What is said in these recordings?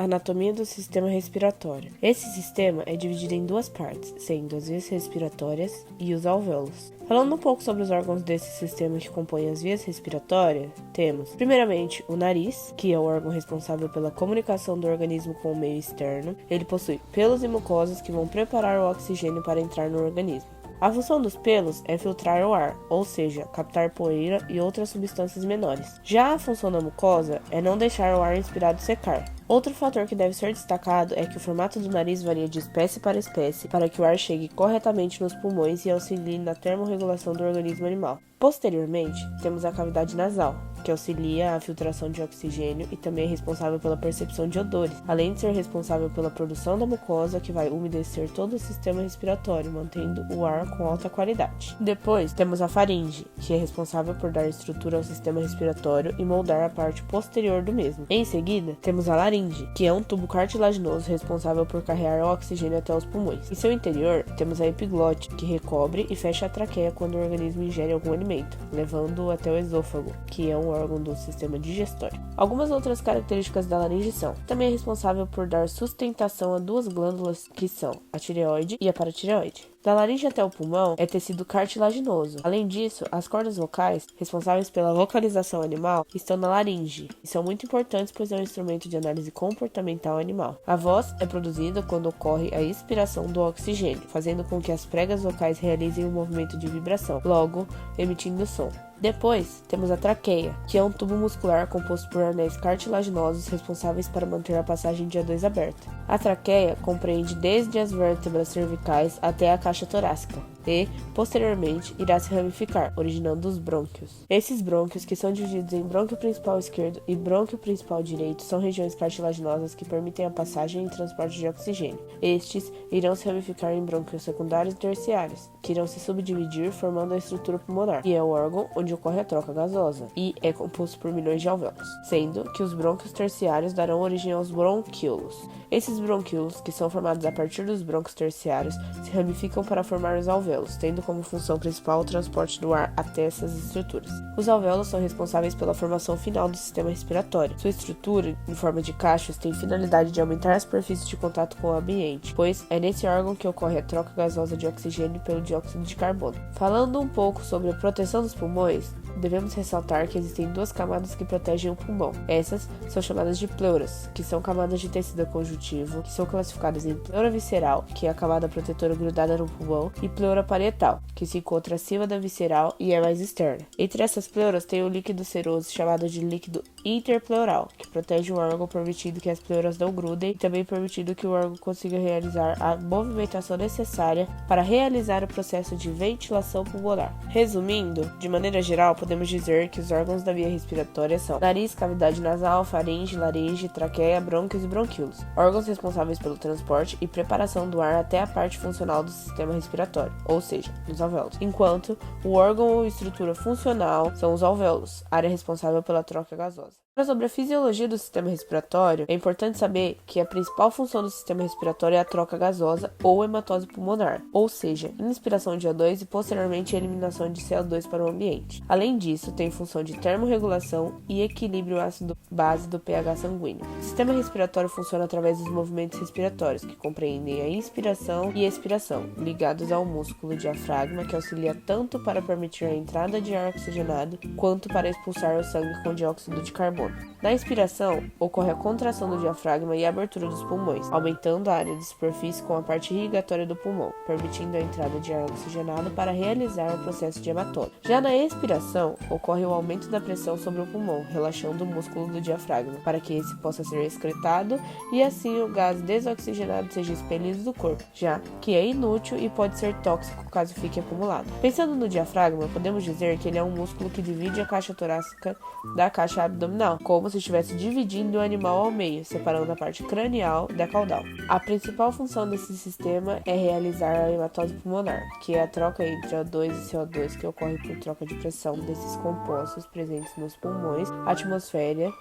anatomia do sistema respiratório. Esse sistema é dividido em duas partes, sendo as vias respiratórias e os alvéolos. Falando um pouco sobre os órgãos desse sistema que compõem as vias respiratórias, temos, primeiramente, o nariz, que é o órgão responsável pela comunicação do organismo com o meio externo. Ele possui pelos e mucosas que vão preparar o oxigênio para entrar no organismo. A função dos pelos é filtrar o ar, ou seja, captar poeira e outras substâncias menores. Já a função da mucosa é não deixar o ar inspirado secar. Outro fator que deve ser destacado é que o formato do nariz varia de espécie para espécie para que o ar chegue corretamente nos pulmões e auxilie na termorregulação do organismo animal. Posteriormente, temos a cavidade nasal, que auxilia a filtração de oxigênio e também é responsável pela percepção de odores, além de ser responsável pela produção da mucosa, que vai umedecer todo o sistema respiratório, mantendo o ar com alta qualidade. Depois, temos a faringe, que é responsável por dar estrutura ao sistema respiratório e moldar a parte posterior do mesmo. Em seguida, temos a laringe, que é um tubo cartilaginoso responsável por carregar o oxigênio até os pulmões. Em seu interior, temos a epiglote, que recobre e fecha a traqueia quando o organismo ingere algum alimento, levando-o até o esôfago, que é um órgão do sistema digestório. Algumas outras características da laringe são: também é responsável por dar sustentação a duas glândulas que são a tireoide e a paratireoide. Da laringe até o pulmão é tecido cartilaginoso. Além disso, as cordas vocais, responsáveis pela vocalização animal, estão na laringe e são muito importantes, pois é um instrumento de análise comportamental animal. A voz é produzida quando ocorre a expiração do oxigênio, fazendo com que as pregas vocais realizem um movimento de vibração, logo emitindo som. Depois, temos a traqueia, que é um tubo muscular composto por anéis cartilaginosos responsáveis para manter a passagem de O2 aberta. A traqueia compreende desde as vértebras cervicais até a caixa torácica e, posteriormente, irá se ramificar, originando os brônquios. Esses brônquios, que são divididos em brônquio principal esquerdo e brônquio principal direito, são regiões cartilaginosas que permitem a passagem e transporte de oxigênio. Estes irão se ramificar em brônquios secundários e terciários, que irão se subdividir formando a estrutura pulmonar, que é o órgão onde ocorre a troca gasosa, e é composto por milhões de alvéolos, sendo que os brônquios terciários darão origem aos bronquíolos. Esses bronquíolos, que são formados a partir dos brônquios terciários, se ramificam para formar os alvéolos, tendo como função principal o transporte do ar até essas estruturas. Os alvéolos são responsáveis pela formação final do sistema respiratório. Sua estrutura, em forma de cachos, tem finalidade de aumentar a superfície de contato com o ambiente, pois é nesse órgão que ocorre a troca gasosa de oxigênio pelo dióxido de carbono. Falando um pouco sobre a proteção dos pulmões, devemos ressaltar que existem duas camadas que protegem o pulmão. Essas são chamadas de pleuras, que são camadas de tecido conjuntivo, que são classificadas em pleura visceral, que é a camada protetora grudada no pulmão, e pleura parietal, que se encontra acima da visceral e é mais externa. Entre essas pleuras tem o líquido seroso chamado de líquido interpleural, que protege o órgão, permitindo que as pleuras não grudem e também permitindo que o órgão consiga realizar a movimentação necessária para realizar o processo de ventilação pulmonar. Resumindo, de maneira geral, podemos dizer que os órgãos da via respiratória são nariz, cavidade nasal, faringe, laringe, traqueia, brônquios e bronquíolos, órgãos responsáveis pelo transporte e preparação do ar até a parte funcional do sistema respiratório, ou seja, os alvéolos, enquanto o órgão ou estrutura funcional são os alvéolos, área responsável pela troca gasosa. Sobre a fisiologia do sistema respiratório, é importante saber que a principal função do sistema respiratório é a troca gasosa ou hematose pulmonar, ou seja, inspiração de O2 e posteriormente a eliminação de CO2 para o ambiente. Além disso, tem função de termorregulação e equilíbrio ácido-base do pH sanguíneo. O sistema respiratório funciona através dos movimentos respiratórios, que compreendem a inspiração e expiração, ligados ao músculo diafragma, que auxilia tanto para permitir a entrada de ar oxigenado, quanto para expulsar o sangue com dióxido de carbono. Na inspiração, ocorre a contração do diafragma e a abertura dos pulmões, aumentando a área de superfície com a parte irrigatória do pulmão, permitindo a entrada de ar oxigenado para realizar o processo de hematose. Já na expiração, ocorre o aumento da pressão sobre o pulmão, relaxando o músculo do diafragma, para que esse possa ser excretado e assim o gás desoxigenado seja expelido do corpo, já que é inútil e pode ser tóxico caso fique acumulado. Pensando no diafragma, podemos dizer que ele é um músculo que divide a caixa torácica da caixa abdominal, como se estivesse dividindo o animal ao meio, separando a parte cranial da caudal. A principal função desse sistema é realizar a hematose pulmonar, que é a troca entre O2 e CO2 que ocorre por troca de pressão desses compostos presentes nos pulmões, atmosfera,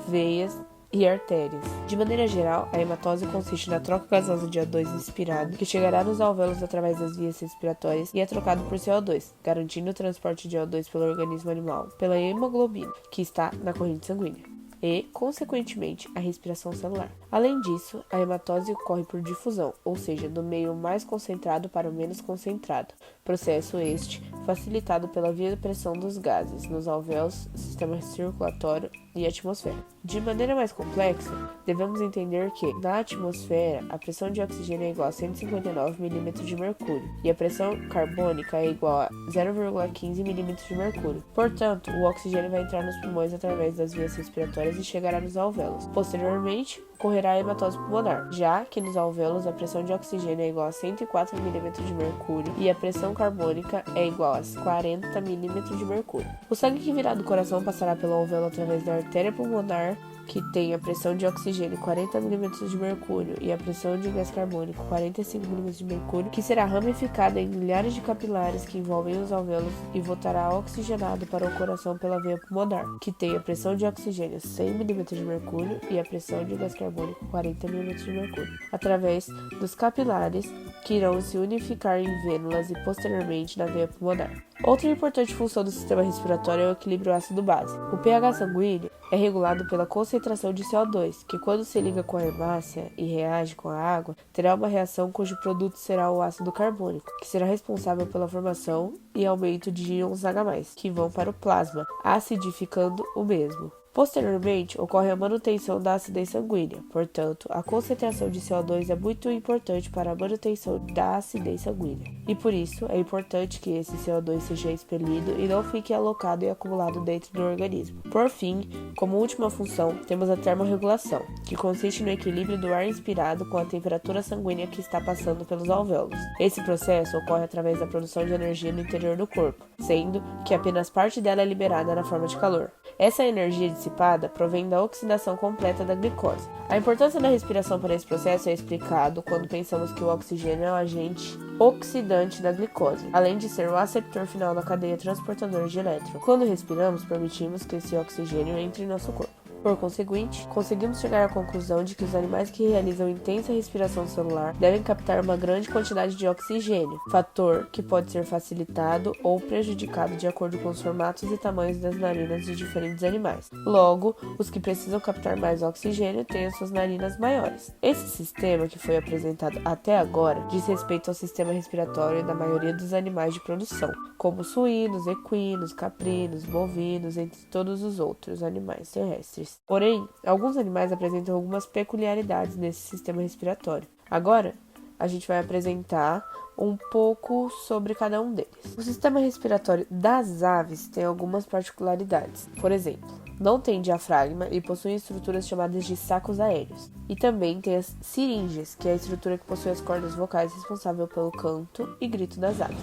veias e artérias. De maneira geral, a hematose consiste na troca gasosa de O2 inspirado, que chegará nos alvéolos através das vias respiratórias e é trocado por CO2, garantindo o transporte de O2 pelo organismo animal pela hemoglobina, que está na corrente sanguínea. e, consequentemente, a respiração celular. Além disso, a hematose ocorre por difusão, ou seja, do meio mais concentrado para o menos concentrado, processo este facilitado pela via de pressão dos gases nos alvéolos, sistema circulatório e atmosfera. De maneira mais complexa, devemos entender que, na atmosfera, a pressão de oxigênio é igual a 159 mm de mercúrio e a pressão carbônica é igual a 0,15 mm de mercúrio. Portanto, o oxigênio vai entrar nos pulmões através das vias respiratórias e chegará nos alvéolos. Posteriormente, ocorrerá a hematose pulmonar, já que nos alvéolos a pressão de oxigênio é igual a 104 mm de mercúrio e a pressão carbônica é igual a 40 mm de mercúrio. O sangue que virá do coração passará pelo alvéolo através da artéria pulmonar, que tem a pressão de oxigênio 40 mm de mercúrio e a pressão de gás carbônico 45 mm de mercúrio, que será ramificada em milhares de capilares que envolvem os alvéolos e voltará oxigenado para o coração pela veia pulmonar, que tem a pressão de oxigênio 100 mm de mercúrio e a pressão de gás carbônico 40 mm de mercúrio, através dos capilares que irão se unificar em vênulas e posteriormente na veia pulmonar. Outra importante função do sistema respiratório é o equilíbrio ácido-base. O pH sanguíneo é regulado pela concentração de CO2, que quando se liga com a hemácia e reage com a água, terá uma reação cujo produto será o ácido carbônico, que será responsável pela formação e aumento de íons H+, que vão para o plasma, acidificando o mesmo. Posteriormente, ocorre a manutenção da acidez sanguínea, portanto, a concentração de CO2 é muito importante para a manutenção da acidez sanguínea, e por isso é importante que esse CO2 seja expelido e não fique alocado e acumulado dentro do organismo. Por fim, como última função, temos a termorregulação, que consiste no equilíbrio do ar inspirado com a temperatura sanguínea que está passando pelos alvéolos. Esse processo ocorre através da produção de energia no interior do corpo, sendo que apenas parte dela é liberada na forma de calor. Essa energia dissipada provém da oxidação completa da glicose. A importância da respiração para esse processo é explicado quando pensamos que o oxigênio é o agente oxidante da glicose, além de ser o aceptor final da cadeia transportadora de elétrons. Quando respiramos, permitimos que esse oxigênio entre em nosso corpo. Por conseguinte, conseguimos chegar à conclusão de que os animais que realizam intensa respiração celular devem captar uma grande quantidade de oxigênio, fator que pode ser facilitado ou prejudicado de acordo com os formatos e tamanhos das narinas de diferentes animais. Logo, os que precisam captar mais oxigênio têm as suas narinas maiores. Esse sistema que foi apresentado até agora diz respeito ao sistema respiratório da maioria dos animais de produção, como suínos, equinos, caprinos, bovinos, entre todos os outros animais terrestres. Porém, alguns animais apresentam algumas peculiaridades nesse sistema respiratório. Agora, a gente vai apresentar um pouco sobre cada um deles. O sistema respiratório das aves tem algumas particularidades. Por exemplo, não tem diafragma e possui estruturas chamadas de sacos aéreos. E também tem as seringes, que é a estrutura que possui as cordas vocais responsável pelo canto e grito das aves.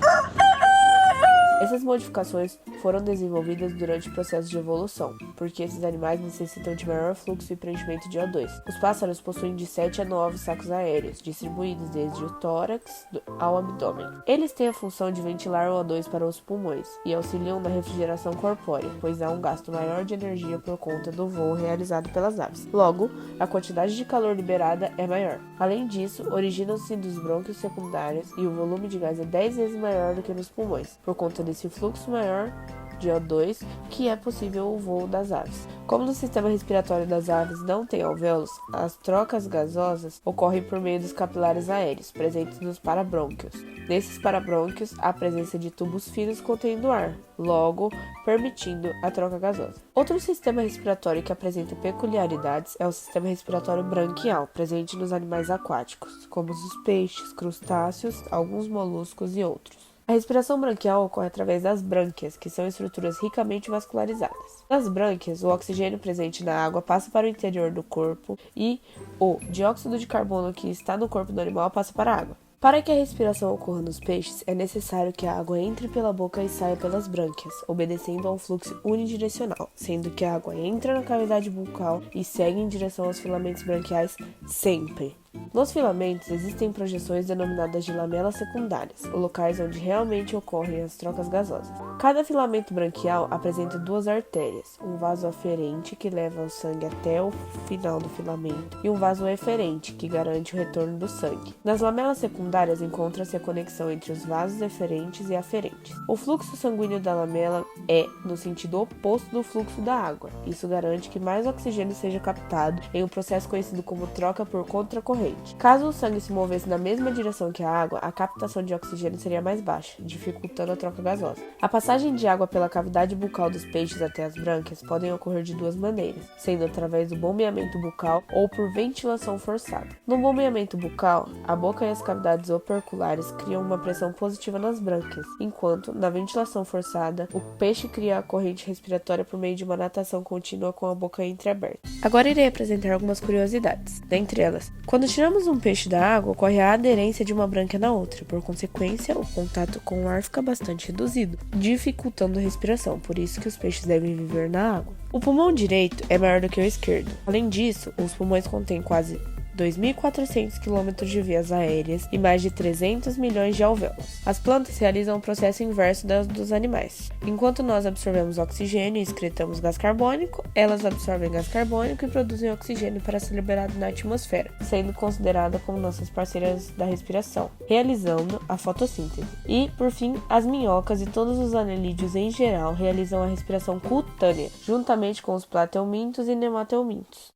Essas modificações foram desenvolvidas durante o processo de evolução, porque esses animais necessitam de maior fluxo e preenchimento de O2. Os pássaros possuem de 7 a 9 sacos aéreos, distribuídos desde o tórax ao abdômen. Eles têm a função de ventilar o O2 para os pulmões e auxiliam na refrigeração corpórea, pois há um gasto maior de energia por conta do voo realizado pelas aves. Logo, a quantidade de calor liberada é maior. Além disso, originam-se dos brônquios secundários e o volume de gás é 10 vezes maior do que nos pulmões, por conta desse fluxo maior de O2 que é possível o voo das aves. Como no sistema respiratório das aves não tem alvéolos, as trocas gasosas ocorrem por meio dos capilares aéreos presentes nos parabrônquios. Nesses parabrônquios, há a presença de tubos finos contendo ar, logo permitindo a troca gasosa. Outro sistema respiratório que apresenta peculiaridades é o sistema respiratório branquial, presente nos animais aquáticos, como os peixes, crustáceos, alguns moluscos e outros. A respiração branquial ocorre através das brânquias, que são estruturas ricamente vascularizadas. Nas brânquias, o oxigênio presente na água passa para o interior do corpo e o dióxido de carbono que está no corpo do animal passa para a água. Para que a respiração ocorra nos peixes, é necessário que a água entre pela boca e saia pelas brânquias, obedecendo a um fluxo unidirecional, sendo que a água entra na cavidade bucal e segue em direção aos filamentos branquiais sempre. Nos filamentos existem projeções denominadas de lamelas secundárias, locais onde realmente ocorrem as trocas gasosas. Cada filamento branquial apresenta duas artérias, um vaso aferente que leva o sangue até o final do filamento e um vaso eferente que garante o retorno do sangue. Nas lamelas secundárias encontra-se a conexão entre os vasos eferentes e aferentes. O fluxo sanguíneo da lamela é no sentido oposto do fluxo da água. Isso garante que mais oxigênio seja captado em um processo conhecido como troca por contracorrente. Caso o sangue se movesse na mesma direção que a água, a captação de oxigênio seria mais baixa, dificultando a troca gasosa. A passagem de água pela cavidade bucal dos peixes até as brânquias podem ocorrer de duas maneiras, sendo através do bombeamento bucal ou por ventilação forçada. No bombeamento bucal, a boca e as cavidades operculares criam uma pressão positiva nas brânquias, enquanto, na ventilação forçada, o peixe cria a corrente respiratória por meio de uma natação contínua com a boca entreaberta. Agora irei apresentar algumas curiosidades. Dentre elas, quando tiramos um peixe da água, ocorre a aderência de uma brânquia na outra. Por consequência, o contato com o ar fica bastante reduzido, dificultando a respiração, por isso que os peixes devem viver na água. O pulmão direito é maior do que o esquerdo. Além disso, os pulmões contêm quase 2.400 km de vias aéreas e mais de 300 milhões de alvéolos. As plantas realizam o processo inverso dos animais. Enquanto nós absorvemos oxigênio e excretamos gás carbônico, elas absorvem gás carbônico e produzem oxigênio para ser liberado na atmosfera, sendo considerada como nossas parceiras da respiração, realizando a fotossíntese. E, por fim, as minhocas e todos os anelídeos em geral realizam a respiração cutânea, juntamente com os plateumintos e nemateumintos.